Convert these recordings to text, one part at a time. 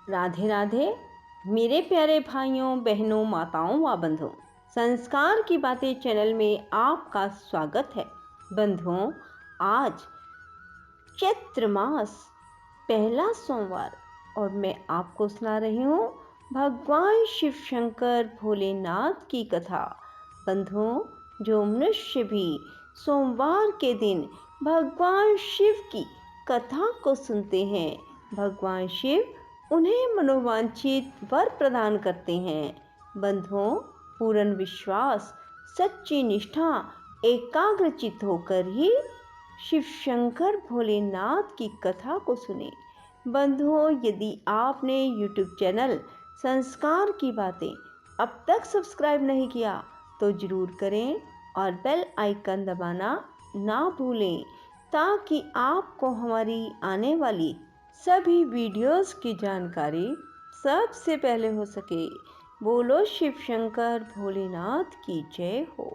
राधे राधे मेरे प्यारे भाइयों बहनों माताओं व बंधुओं, संस्कार की बातें चैनल में आपका स्वागत है। बंधुओं, आज चैत्र मास पहला सोमवार और मैं आपको सुना रही हूँ भगवान शिव शंकर भोलेनाथ की कथा। बंधुओं, जो मनुष्य भी सोमवार के दिन भगवान शिव की कथा को सुनते हैं, भगवान शिव उन्हें मनोवांछित वर प्रदान करते हैं। बंधुओं, पूर्ण विश्वास, सच्ची निष्ठा, एकाग्रचित होकर ही शिव शंकर भोलेनाथ की कथा को सुने। बंधुओं, यदि आपने YouTube चैनल संस्कार की बातें अब तक सब्सक्राइब नहीं किया तो जरूर करें और बेल आइकन दबाना ना भूलें, ताकि आपको हमारी आने वाली सभी वीडियोस की जानकारी सबसे पहले हो सके। बोलो शिव शंकर भोलेनाथ की जय हो।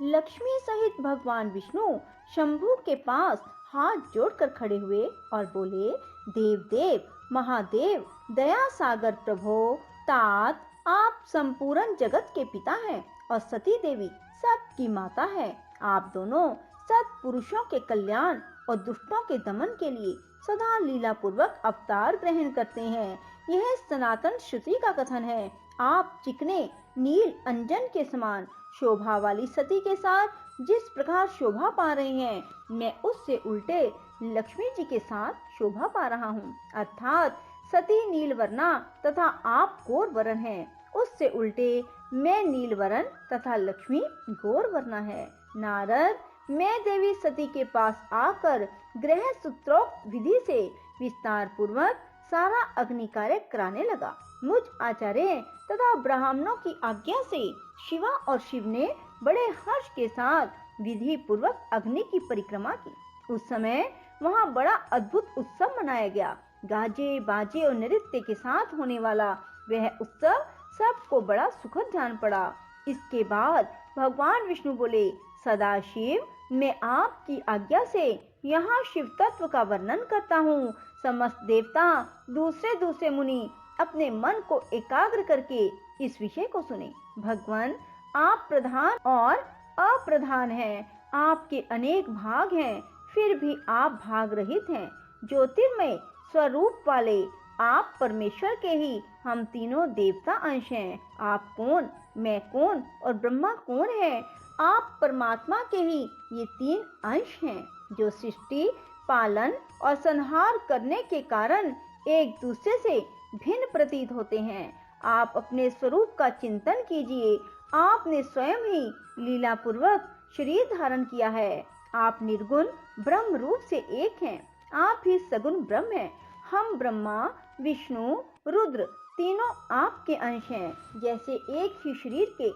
लक्ष्मी सहित भगवान विष्णु शंभू के पास हाथ जोड़कर खड़े हुए और बोले, देव देव महादेव, दया सागर प्रभो, तात आप संपूर्ण जगत के पिता हैं और सती देवी सबकी माता है। आप दोनों सत्पुरुषों के कल्याण और दुष्टों के दमन के लिए सदा लीला पूर्वक अवतार ग्रहण करते हैं। यह सनातन श्रुति का कथन है। आप चिकने नील अंजन के समान शोभा वाली सती के साथ जिस प्रकार शोभा पा रहे हैं, मैं उससे उल्टे लक्ष्मी जी के साथ शोभा पा रहा हूँ। अर्थात सती नीलवर्णा तथा आप गौर वर्ण है, उससे उल्टे मैं नीलवर्ण तथा लक्ष्मी गौर वर्णा है। नारद, मैं देवी सती के पास आकर ग्रह सूत्रोक्त विधि से विस्तार पूर्वक सारा अग्नि कार्य कराने लगा। मुझ आचार्य तथा ब्राह्मणों की आज्ञा से शिवा और शिव ने बड़े हर्ष के साथ विधि पूर्वक अग्नि की परिक्रमा की। उस समय वहाँ बड़ा अद्भुत उत्सव मनाया गया। गाजे बाजे और नृत्य के साथ होने वाला वह उत्सव सबको बड़ा सुखद जान पड़ा। इसके बाद भगवान विष्णु बोले, सदाशिव, मैं आपकी आज्ञा से यहाँ शिव तत्व का वर्णन करता हूँ। समस्त देवता, दूसरे दूसरे मुनि अपने मन को एकाग्र करके इस विषय को सुने। भगवान, आप प्रधान और अप्रधान हैं। आपके अनेक भाग हैं, फिर भी आप भाग रहित हैं। ज्योतिर्मय स्वरूप वाले आप परमेश्वर के ही हम तीनों देवता अंश हैं। आप कौन, मैं कौन और ब्रह्मा कौन है? आप परमात्मा के ही ये तीन अंश हैं, जो सृष्टि, पालन और संहार करने के कारण एक दूसरे से भिन्न प्रतीत होते हैं। आप अपने स्वरूप का चिंतन कीजिए। आपने स्वयं ही लीला पूर्वक शरीर धारण किया है। आप निर्गुण ब्रह्म रूप से एक हैं। आप ही सगुण ब्रह्म हैं। हम ब्रह्मा, विष्णु, रुद्र तीनों आपके अंश हैं। जैसे एक ही शरीर के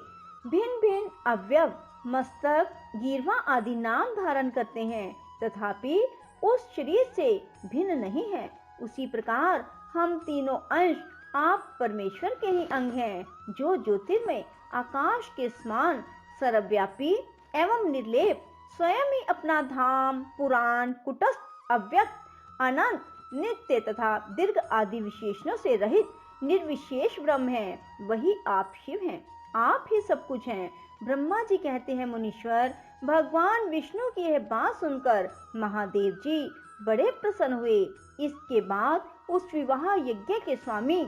भिन्न भिन्न अवयव मस्तक, गिरवा आदि नाम धारण करते हैं, तथापि उस शरीर से भिन्न नहीं है, उसी प्रकार हम तीनों अंश आप परमेश्वर के ही अंग हैं, जो ज्योतिर्मय आकाश के समान सर्वव्यापी एवं निर्लेप स्वयं ही अपना धाम, पुराण, कुटस्थ, अव्यक्त, अनंत, नित्य तथा दीर्घ आदि विशेषणों से रहित निर्विशेष ब्रह्म है। वही आप शिव हैं। आप ही सब कुछ हैं। ब्रह्मा जी कहते हैं, मुनीश्वर, भगवान विष्णु की यह बात सुनकर महादेव जी बड़े प्रसन्न हुए। इसके बाद उस विवाह यज्ञ के स्वामी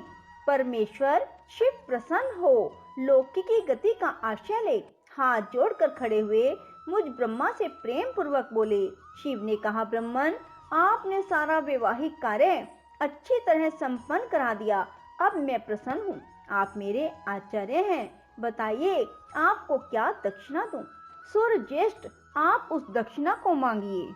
परमेश्वर शिव प्रसन्न हो लौकिकी गति का आश्रय ले हाथ जोड़कर खड़े हुए मुझ ब्रह्मा से प्रेम पूर्वक बोले। शिव ने कहा, ब्रह्मन, आपने सारा वैवाहिक कार्य अच्छी तरह संपन्न करा दिया। अब मैं प्रसन्न हूँ। आप मेरे आचार्य हैं। बताइए, आपको क्या दक्षिणा दूं? सूर्य ज्येष्ठ, आप उस दक्षिणा को मांगिए।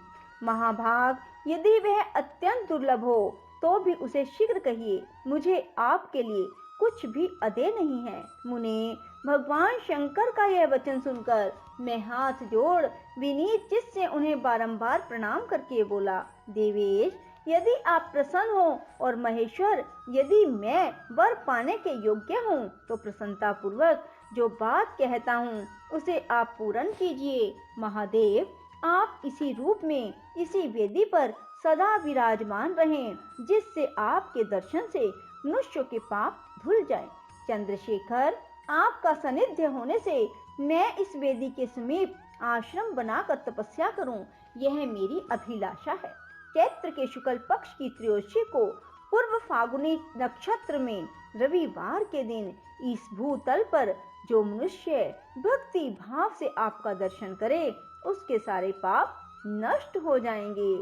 महाभाग, यदि वह अत्यंत दुर्लभ हो तो भी उसे शीघ्र कहिए। मुझे आपके लिए कुछ भी अदेय नहीं है। मुने, भगवान शंकर का यह वचन सुनकर मैं हाथ जोड़ विनीत चित्त से उन्हें बारंबार प्रणाम करके बोला, देवेश, यदि आप प्रसन्न हो और महेश्वर, यदि मैं वर पाने के योग्य हूँ तो प्रसन्नता पूर्वक जो बात कहता हूँ उसे आप पूर्ण कीजिए। महादेव, आप इसी रूप में इसी वेदी पर सदा विराजमान रहें, जिससे आपके दर्शन से मनुष्यों के पाप धुल जाएं। चंद्रशेखर, आपका सानिध्य होने से मैं इस वेदी के समीप आश्रम बनाकर तपस्या करूं, यह मेरी अभिलाषा है। चैत्र के शुक्ल पक्ष की त्रयोदशी को पूर्व फागुनी नक्षत्र में रविवार के दिन इस भूतल पर जो मनुष्य भक्ति भाव से आपका दर्शन करे, उसके सारे पाप नष्ट हो जाएंगे,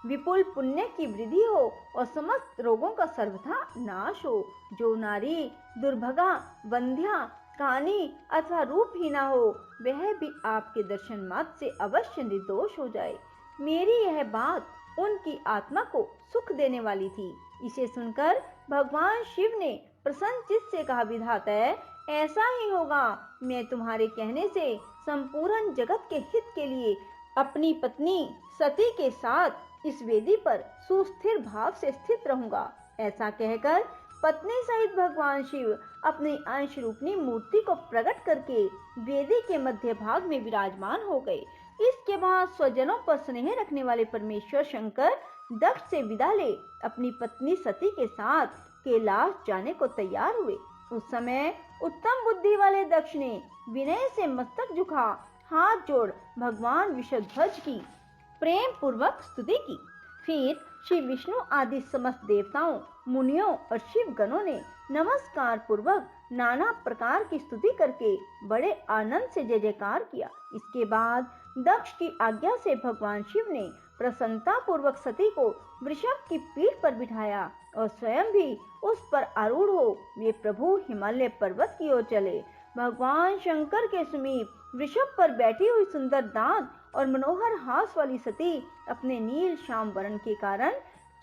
विपुल पुण्य की वृद्धि हो और समस्त रोगों का सर्वथा नाश हो। जो नारी दुर्भगा, बंध्या, कानी अथवा रूपहीना हो, वह भी आपके दर्शन मात्र से अवश्य निर्दोष हो जाए। मेरी यह बात उनकी आत्मा को सुख देने वाली थी। इसे सुनकर भगवान शिव ने प्रसन्न चित्त से कहा, विधाता, ऐसा ही होगा। मैं तुम्हारे कहने से संपूर्ण जगत के हित के लिए अपनी पत्नी सती के साथ इस वेदी पर सुस्थिर भाव से स्थित रहूंगा। ऐसा कहकर पत्नी सहित भगवान शिव अपनी अंश रूपनी मूर्ति को प्रकट करके वेदी के मध्य भाग में विराजमान हो गए। इसके बाद स्वजनों पर स्नेह रखने वाले परमेश्वर शंकर दक्ष से विदा ले अपनी पत्नी सती के साथ कैलाश जाने को तैयार हुए। उस समय उत्तम बुद्धि वाले दक्ष ने विनय से मस्तक झुका हाथ जोड़ भगवान विषध्वज की प्रेम पूर्वक स्तुति की। फिर श्री विष्णु आदि समस्त देवताओं, मुनियों और शिव गणों ने नमस्कार पूर्वक नाना प्रकार की स्तुति करके बड़े आनंद से जय जयकार किया। इसके बाद दक्ष की आज्ञा से भगवान शिव ने प्रसन्नता पूर्वक सती को वृषभ की पीठ पर बिठाया और स्वयं भी उस पर आरूढ़ हो वे प्रभु हिमालय पर्वत की ओर चले। भगवान शंकर के समीप वृषभ पर बैठी हुई सुंदर दांत और मनोहर हास वाली सती अपने नील श्याम वर्ण के कारण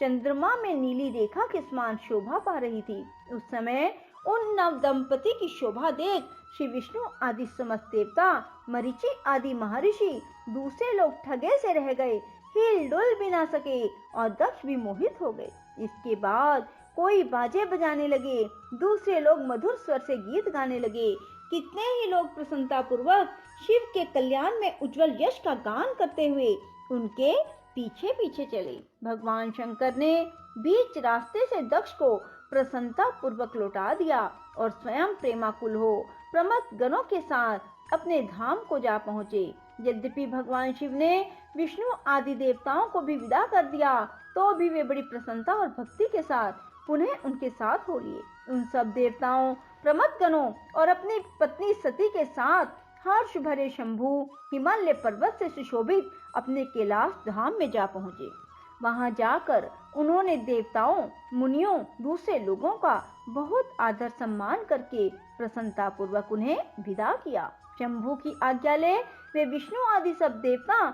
चंद्रमा में नीली रेखा के समान शोभा पा रही थी। उस समय उन नव दंपति की शोभा देख श्री विष्णु आदि समस्त देवता, मरीचि आदि महर्षि, दूसरे लोग ठगे से रह गए, हिल डुल भी ना सके और दक्ष भी मोहित हो गए। इसके बाद कोई बाजे बजाने लगे, दूसरे लोग मधुर स्वर से गीत गाने लगे। कितने ही लोग प्रसन्नता पूर्वक शिव के कल्याण में उज्जवल यश का गान करते हुए उनके पीछे पीछे चले। भगवान शंकर ने बीच रास्ते से दक्ष को प्रसन्नता पूर्वक लौटा दिया और स्वयं प्रेमाकुल हो प्रमथ गणों के साथ अपने धाम को जा पहुँचे। यद्यपि भगवान शिव ने विष्णु आदि देवताओं को भी विदा कर दिया, तो भी वे बड़ी प्रसन्नता और भक्ति के साथ पुनः उनके साथ हो लिए। उन सब देवताओं, प्रमथ गणों और अपनी पत्नी सती के साथ हर्ष भरे शंभु हिमालय पर्वत से सुशोभित अपने कैलाश धाम में जा पहुँचे। वहां जाकर उन्होंने देवताओं, मुनियों, दूसरे लोगों का बहुत आदर सम्मान करके प्रसन्नता पूर्वक उन्हें विदा किया। शंभु की आज्ञा ले वे विष्णु आदि सब देवता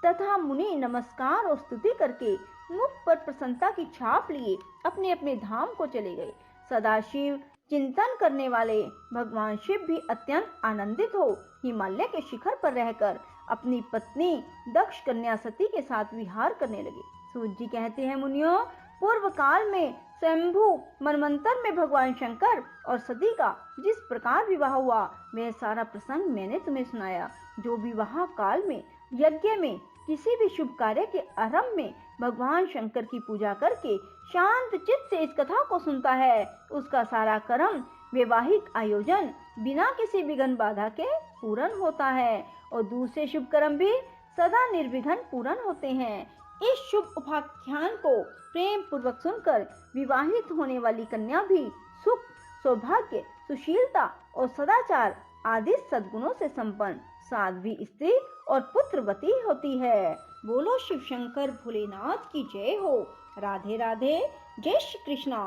तथा मुनि नमस्कार और स्तुति करके मुख पर प्रसन्नता की छाप लिए अपने अपने धाम को चले गए। सदाशिव चिंतन करने वाले भगवान शिव भी अत्यंत आनंदित हो हिमालय के शिखर पर रहकर अपनी पत्नी दक्ष कन्या सती के साथ विहार करने लगे। सूत जी कहते हैं, मुनियों, पूर्व काल में स्वयंभू मनवंतर में भगवान शंकर और सती का जिस प्रकार विवाह हुआ, वह सारा प्रसंग मैंने तुम्हें सुनाया। जो विवाह काल में यज्ञ में किसी भी शुभ कार्य के आरंभ में भगवान शंकर की पूजा करके शांत चित्त से इस कथा को सुनता है, उसका सारा कर्म वैवाहिक आयोजन बिना किसी विघ्न बाधा के पूर्ण होता है और दूसरे शुभ कर्म भी सदा निर्विघ्न पूर्ण होते हैं। इस शुभ उपाख्यान को प्रेम पूर्वक सुनकर विवाहित होने वाली कन्या भी सुख, सौभाग्य, सुशीलता और सदाचार आदि सद्गुणों से संपन्न साध्वी स्त्री और पुत्रवती होती है। बोलो शिव शंकर भोलेनाथ की जय हो। राधे राधे, जय श्री कृष्णा।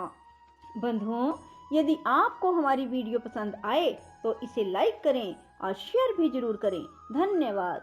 बंधुओं, यदि आपको हमारी वीडियो पसंद आए तो इसे लाइक करें और शेयर भी जरूर करें। धन्यवाद।